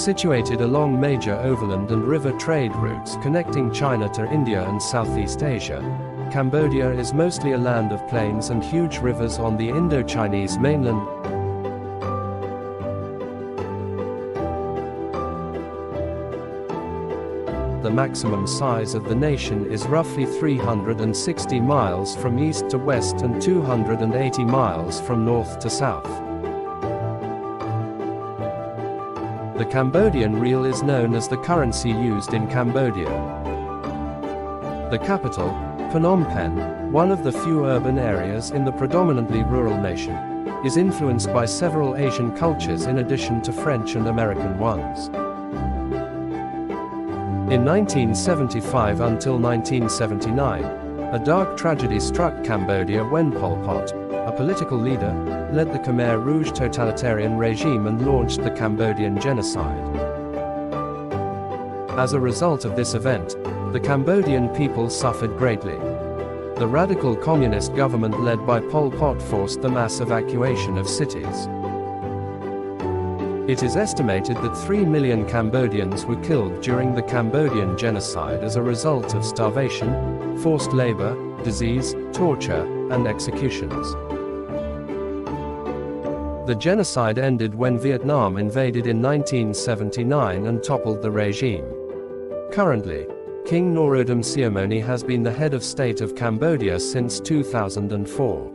Situated along major overland and river trade routes connecting China to India and Southeast Asia, Cambodia is mostly a land of plains and huge rivers on the Indo-Chinese mainland. The maximum size of the nation is roughly 360 miles from east to west and 280 miles from north to south. The Cambodian riel is known as the currency used in Cambodia. The capital, Phnom Penh, one of the few urban areas in the predominantly rural nation, is influenced by several Asian cultures in addition to French and American ones. In 1975 until 1979, a dark tragedy struck Cambodia when Pol Pot, a political leader, led the Khmer Rouge totalitarian regime and launched the Cambodian genocide. As a result of this event, the Cambodian people suffered greatly. The radical communist government led by Pol Pot forced the mass evacuation of cities. It is estimated that 3 million Cambodians were killed during the Cambodian genocide as a result of starvation, forced labor, disease, torture, and executions. The genocide ended when Vietnam invaded in 1979 and toppled the regime. Currently, King Norodom Sihamoni has been the head of state of Cambodia since 2004.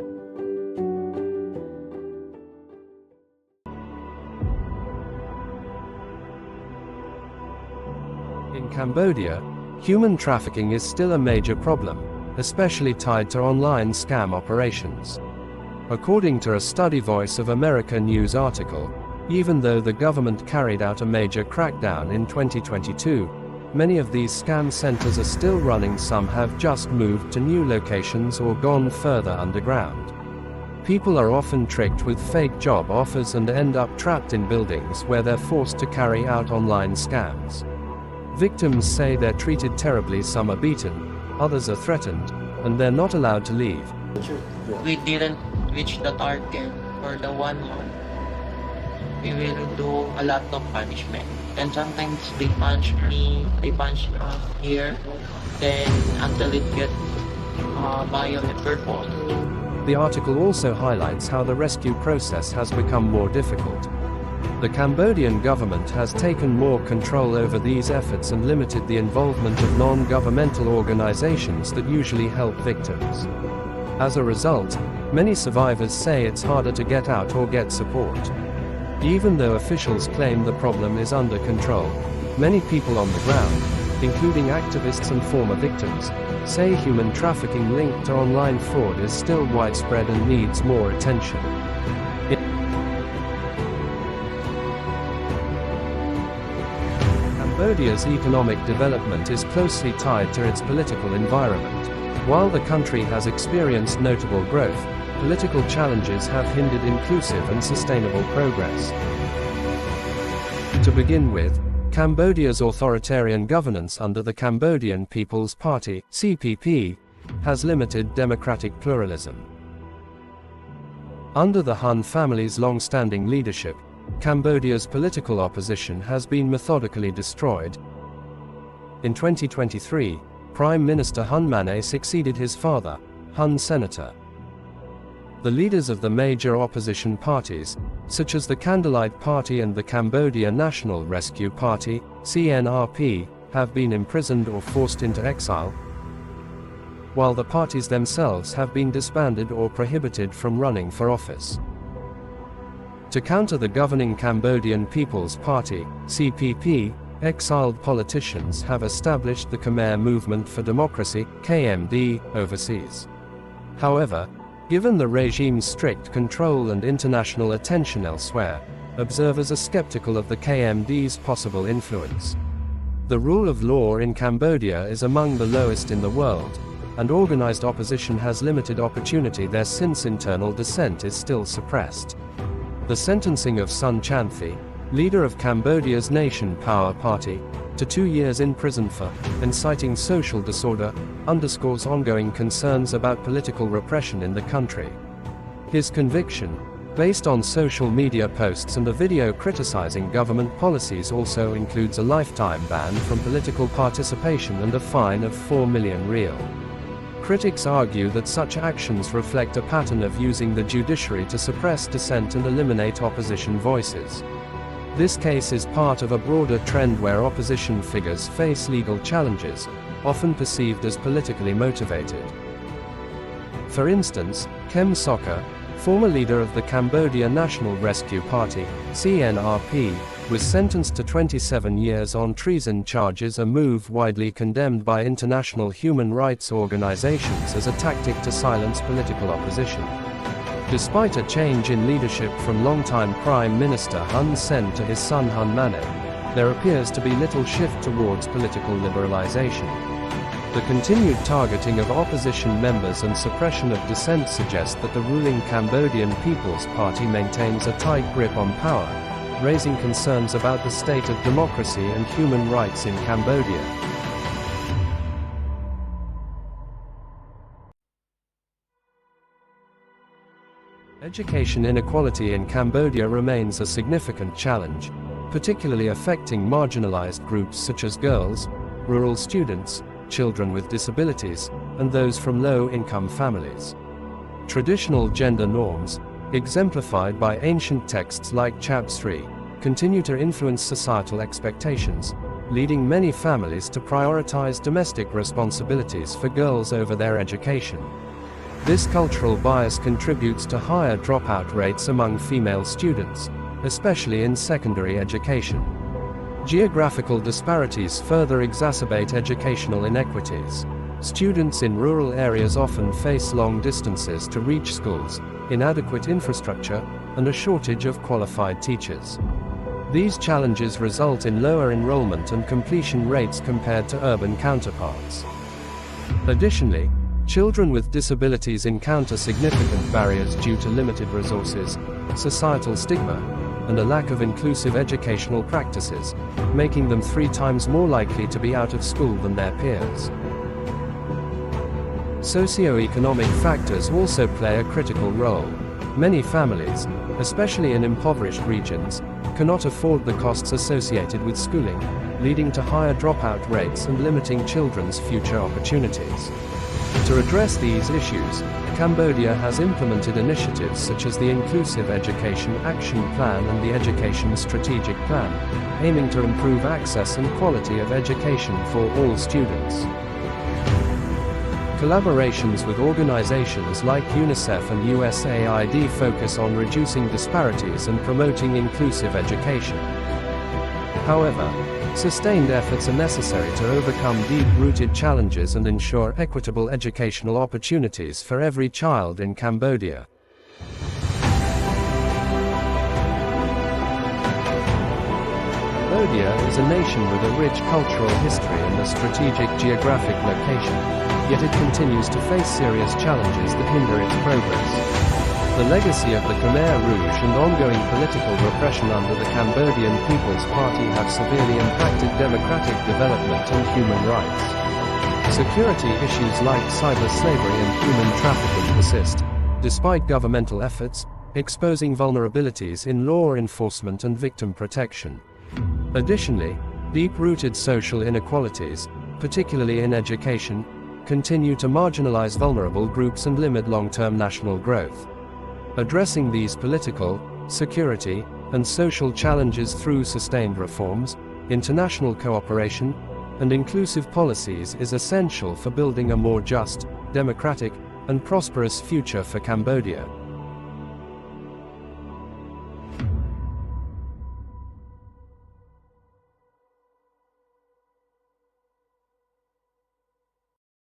In Cambodia, human trafficking is still a major problem, especially tied to online scam operations. According to a Study Voice of America news article, even though the government carried out a major crackdown in 2022, many of these scam centers are still running. Some have just moved to new locations or gone further underground. People are often tricked with fake job offers and end up trapped in buildings where they're forced to carry out online scams. Victims say they're treated terribly, some are beaten, others are threatened, and they're not allowed to leave. We didn't reach the target for the 1 month. We will do a lot of punishment. And sometimes they punch me, they punch here, then until it gets violent purple. The article also highlights how the rescue process has become more difficult. The Cambodian government has taken more control over these efforts and limited the involvement of non-governmental organizations that usually help victims. As a result, many survivors say it's harder to get out or get support. Even though officials claim the problem is under control, many people on the ground, including activists and former victims, say human trafficking linked to online fraud is still widespread and needs more attention. Cambodia's economic development is closely tied to its political environment. While the country has experienced notable growth, political challenges have hindered inclusive and sustainable progress. To begin with, Cambodia's authoritarian governance under the Cambodian People's Party, CPP, has limited democratic pluralism. Under the Han family's long-standing leadership, Cambodia's political opposition has been methodically destroyed. In 2023, Prime Minister Hun Manet succeeded his father, Hun Senator. The leaders of the major opposition parties, such as the Candlelight Party and the Cambodia National Rescue Party, CNRP, have been imprisoned or forced into exile, while the parties themselves have been disbanded or prohibited from running for office. To counter the governing Cambodian People's Party, CPP, exiled politicians have established the Khmer Movement for Democracy, KMD, overseas. However, given the regime's strict control and international attention elsewhere, observers are skeptical of the KMD's possible influence. The rule of law in Cambodia is among the lowest in the world, and organized opposition has limited opportunity there since internal dissent is still suppressed. The sentencing of Sun Chanthi, leader of Cambodia's Nation Power Party, to 2 years in prison for inciting social disorder, underscores ongoing concerns about political repression in the country. His conviction, based on social media posts, and a video criticizing government policies also includes a lifetime ban from political participation and a fine of 4 million real. Critics argue that such actions reflect a pattern of using the judiciary to suppress dissent and eliminate opposition voices. This case is part of a broader trend where opposition figures face legal challenges, often perceived as politically motivated. For instance, Kem Sokha, former leader of the Cambodia National Rescue Party, CNRP, was sentenced to 27 years on treason charges, a move widely condemned by international human rights organizations as a tactic to silence political opposition. Despite a change in leadership from longtime Prime Minister Hun Sen to his son Hun Manet, there appears to be little shift towards political liberalization. The continued targeting of opposition members and suppression of dissent suggest that the ruling Cambodian People's Party maintains a tight grip on power, raising concerns about the state of democracy and human rights in Cambodia. Education inequality in Cambodia remains a significant challenge, particularly affecting marginalized groups such as girls, rural students, children with disabilities, and those from low-income families. Traditional gender norms, exemplified by ancient texts like Chap Sri, continue to influence societal expectations, leading many families to prioritize domestic responsibilities for girls over their education. This cultural bias contributes to higher dropout rates among female students, especially in secondary education. Geographical disparities further exacerbate educational inequities. Students in rural areas often face long distances to reach schools, inadequate infrastructure, and a shortage of qualified teachers. These challenges result in lower enrollment and completion rates compared to urban counterparts. Additionally, children with disabilities encounter significant barriers due to limited resources, societal stigma, and a lack of inclusive educational practices, making them 3 times more likely to be out of school than their peers. Socioeconomic factors also play a critical role. Many families, especially in impoverished regions, cannot afford the costs associated with schooling, leading to higher dropout rates and limiting children's future opportunities. To address these issues, Cambodia has implemented initiatives such as the Inclusive Education Action Plan and the Education Strategic Plan, aiming to improve access and quality of education for all students. Collaborations with organizations like UNICEF and USAID focus on reducing disparities and promoting inclusive education. However, sustained efforts are necessary to overcome deep-rooted challenges and ensure equitable educational opportunities for every child in Cambodia. Cambodia is a nation with a rich cultural history and a strategic geographic location, yet it continues to face serious challenges that hinder its progress. The legacy of the Khmer Rouge and ongoing political repression under the Cambodian People's Party have severely impacted democratic development and human rights. Security issues like cyber slavery and human trafficking persist, despite governmental efforts, exposing vulnerabilities in law enforcement and victim protection. Additionally, deep-rooted social inequalities, particularly in education, continue to marginalize vulnerable groups and limit long-term national growth. Addressing these political, security, and social challenges through sustained reforms, international cooperation, and inclusive policies is essential for building a more just, democratic, and prosperous future for Cambodia.